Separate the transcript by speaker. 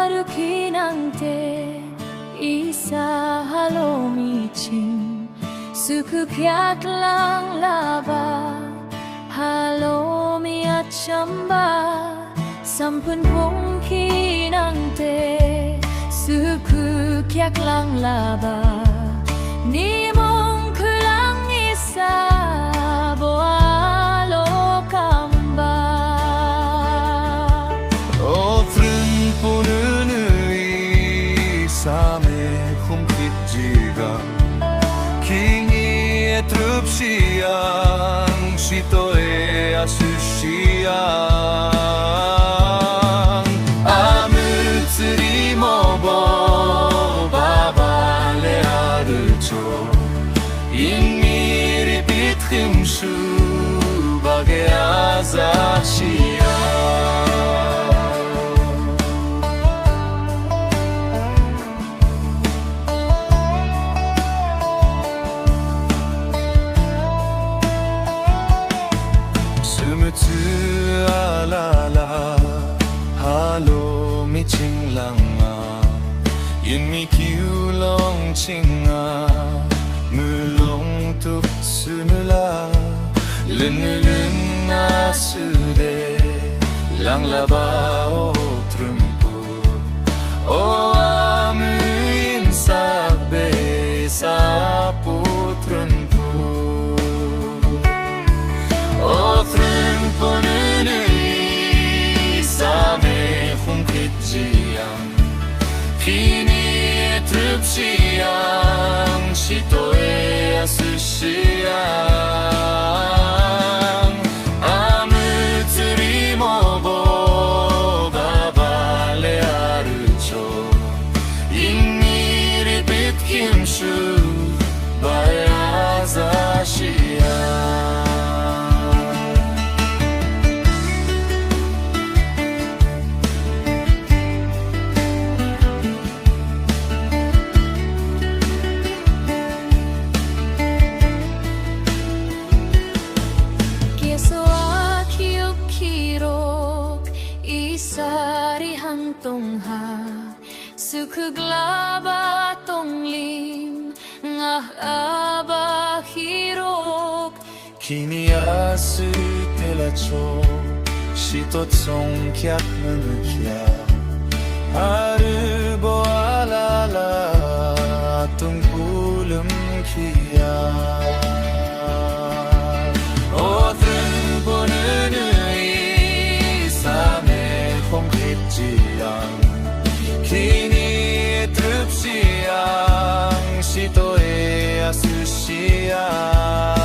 Speaker 1: baru kinangte isa halomichin sukukyak lang laba halomi at chamba sampun pong kinangte sukukyak lang laba ni mong kulang isa boalo kamba
Speaker 2: 어른 보는 의삼의 humkitjiga Kingi에 trupsiang Shitoe asushiang 아무트리 모보 바발레 아르초 인미리 빛흠슈 바게 아자시아 스무트 알라라 할로 미칭랑아 윤미 기울렁 칭아 물렁 뚝 스물라 른르른 나스레 랑라바오 트름푸 오 아무인 삭베 사포 트름푸 오 트름푸는 의삼의 humkitjiang 피니에 트릅시ang 시도에 아스시ang 아무트리 모보 바발레 아르초 인미리 빛김슈 바에 아자시ang
Speaker 1: Isari hantongha sukuglaba tonglim ngah aba hirok
Speaker 2: 키니아스 텔라초 시토총 캬는kia 아르보 알라라 뚱불음 키야 어떤 보는 의삼의 humkitjiang 키니 트릅시ang 시도에 아수시ang